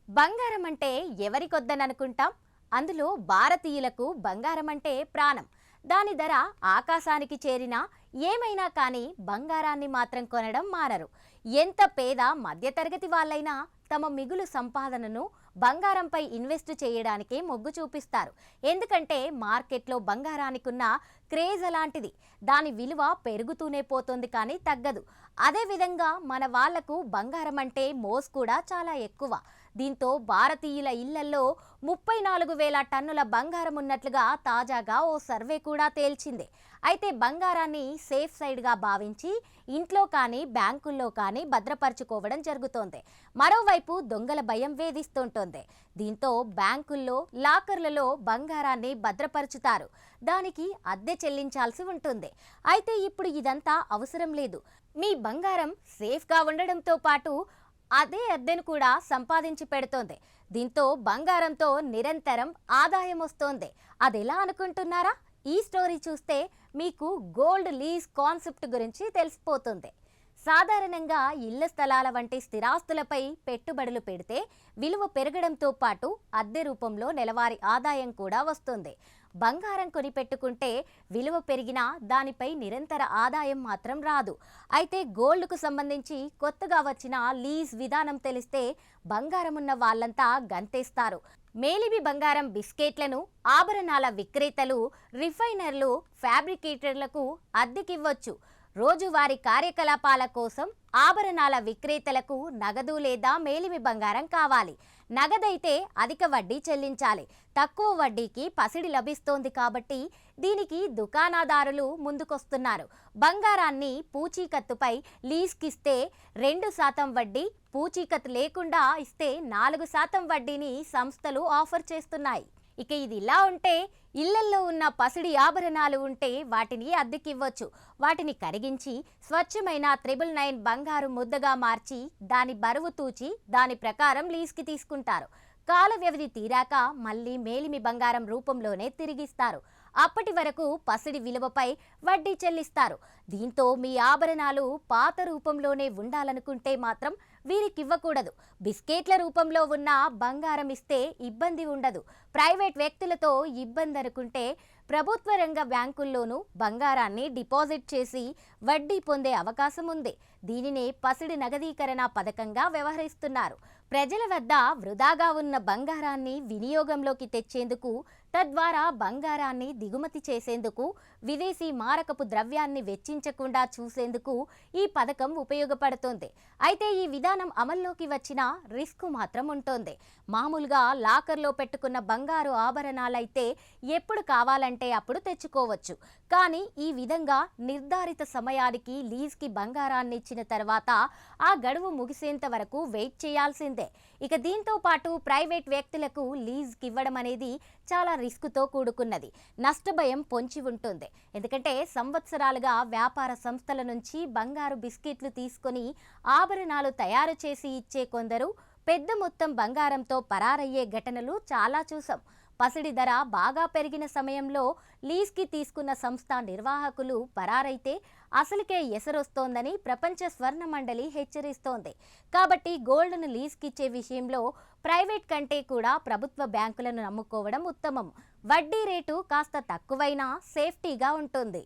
బంగారం అంటే ఎవరికొద్దననుకుంటాం. అందులో భారతీయులకు బంగారం అంటే ప్రాణం. దాని ధర ఆకాశానికి చేరినా ఏమైనా కానీ బంగారాన్ని మాత్రం కొనడం మానరు. ఎంత పేద మధ్యతరగతి వాళ్ళైనా తమ మిగులు సంపాదనను బంగారంపై ఇన్వెస్ట్ చేయడానికే మొగ్గు చూపిస్తారు. ఎందుకంటే మార్కెట్లో బంగారానికున్న క్రేజ్ అలాంటిది. దాని విలువ పెరుగుతూనే పోతుంది కానీ తగ్గదు. అదేవిధంగా మన వాళ్లకు బంగారం అంటే మోస్ కూడా చాలా ఎక్కువ. దీంతో భారతీయుల ఇళ్లల్లో 34,000 టన్నుల బంగారం ఉన్నట్లుగా తాజాగా ఓ సర్వే కూడా తేల్చింది. అయితే బంగారాన్ని సేఫ్ సైడ్గా భావించి ఇంట్లో కానీ బ్యాంకుల్లో కానీ భద్రపరచుకోవడం జరుగుతోంది. మరోవైపు దొంగల భయం వేధిస్తుంటోంది. దీంతో బ్యాంకుల్లో లాకర్లలో బంగారాన్ని భద్రపరుచుతారు. దానికి అద్దె చెల్లించాల్సి ఉంటుంది. అయితే ఇప్పుడు ఇదంతా అవసరం లేదు. మీ బంగారం సేఫ్గా ఉండడంతో పాటు అదే అద్దెను కూడా సంపాదించి పెడుతోంది. దీంతో బంగారంతో నిరంతరం ఆదాయం వస్తోంది. అదెలా అనుకుంటున్నారా? ఈ స్టోరీ చూస్తే మీకు గోల్డ్ లీజ్ కాన్సెప్ట్ గురించి తెలిసిపోతుంది. సాధారణంగా ఇళ్ల స్థలాల వంటి స్థిరాస్తులపై పెట్టుబడులు పెడితే విలువ పెరగడంతో పాటు అద్దె రూపంలో నెలవారీ ఆదాయం కూడా వస్తుంది. బంగారం కొనిపెట్టుకుంటే విలువ పెరిగినా దానిపై నిరంతర ఆదాయం మాత్రం రాదు. అయితే గోల్డ్కు సంబంధించి కొత్తగా వచ్చిన లీజ్ విధానం తెలిస్తే బంగారం ఉన్న వాళ్ళంతా గంతేస్తారు. మేలిమి బంగారం బిస్కెట్లను ఆభరణాల విక్రేతలు, రిఫైనర్లు, ఫ్యాబ్రికేటర్లకు అద్దెకివ్వచ్చు. రోజువారీ కార్యకలాపాల కోసం ఆభరణాల విక్రేతలకు నగదు లేదా మేలిమి బంగారం కావాలి. నగదైతే అధిక వడ్డీ చెల్లించాలి. తక్కువ వడ్డీకి పసిడి లభిస్తోంది కాబట్టి దీనికి దుకాణదారులు ముందుకొస్తున్నారు. బంగారాన్ని పూచీకత్తుపై లీజ్కిస్తే 2% వడ్డీ, పూచీకత్తు లేకుండా ఇస్తే 4% వడ్డీని సంస్థలు ఆఫర్ చేస్తున్నాయి. ఇక ఇది ఇలా ఉంటే ఇళ్లల్లో ఉన్న పసిడి ఆభరణాలు ఉంటే వాటిని అద్దెకివ్వచ్చు. వాటిని కరిగించి స్వచ్ఛమైన 999 బంగారు ముద్దగా మార్చి దాని బరువు తూచి దాని ప్రకారం లీజ్కి తీసుకుంటారు. కాల వ్యవధి తీరాక మళ్ళీ మేలిమి బంగారం రూపంలోనే తిరిగిస్తారు. అప్పటి వరకు పసిడి విలువపై వడ్డీ చెల్లిస్తారు. దీంతో మీ ఆభరణాలు పాత రూపంలోనే ఉండాలనుకుంటే మాత్రం వీరికివ్వకూడదు. బిస్కెట్ల రూపంలో ఉన్న బంగారం ఇస్తే ఇబ్బంది ఉండదు. ప్రైవేట్ వ్యక్తులతో ఇబ్బంది అనుకుంటే ప్రభుత్వ రంగ బ్యాంకుల్లోనూ బంగారాన్ని డిపాజిట్ చేసి వడ్డీ పొందే అవకాశం ఉంది. దీనినే పసిడి నగదీకరణ పథకంగా వ్యవహరిస్తున్నారు. ప్రజల వద్ద వృధాగా ఉన్న బంగారాన్ని వినియోగంలోకి తెచ్చేందుకు, తద్వారా బంగారాన్ని దిగుమతి చేసేందుకు, విదేశీ మారకపు ద్రవ్యాన్ని వెచ్చించకుండా చూసేందుకు ఈ పథకం ఉపయోగపడుతోంది. అయితే ఈ విధానం అమల్లోకి వచ్చినా రిస్క్ మాత్రం ఉంటుంది. మామూలుగా లాకర్లో పెట్టుకున్న బంగారు ఆభరణాలైతే ఎప్పుడు కావాలంటే అప్పుడు తెచ్చుకోవచ్చు. కానీ ఈ విధంగా నిర్ధారిత సమయానికి లీజ్కి బంగారాన్ని ఇచ్చిన తర్వాత ఆ గడువు ముగిసేంత వరకు వెయిట్ చేయాల్సిందే. ఇక దీంతో పాటు ప్రైవేట్ వ్యక్తులకు లీజ్కి ఇవ్వడం అనేది చాలా రిస్క్తో కూడుకున్నది. నష్టభయం పొంచి ఉంటుంది. ఎందుకంటే సంవత్సరాలుగా వ్యాపార సంస్థల నుంచి బంగారు బిస్కెట్లు తీసుకొని ఆభరణాలు తయారు చేసి ఇచ్చే కొందరు పెద్ద మొత్తం బంగారంతో పరారయ్యే ఘటనలు చాలా చూసాం. పసిడి ధర బాగా పెరిగిన సమయంలో లీజ్కి తీసుకున్న సంస్థ నిర్వాహకులు పరారైతే అసలుకే ఎసరొస్తోందని ప్రపంచ స్వర్ణ మండలి హెచ్చరిస్తోంది. కాబట్టి గోల్డ్ను లీజ్కిచ్చే విషయంలో ప్రైవేట్ కంటే కూడా ప్రభుత్వ బ్యాంకులను నమ్ముకోవడం ఉత్తమం. వడ్డీ రేటు కాస్త తక్కువైనా సేఫ్టీగా ఉంటుంది.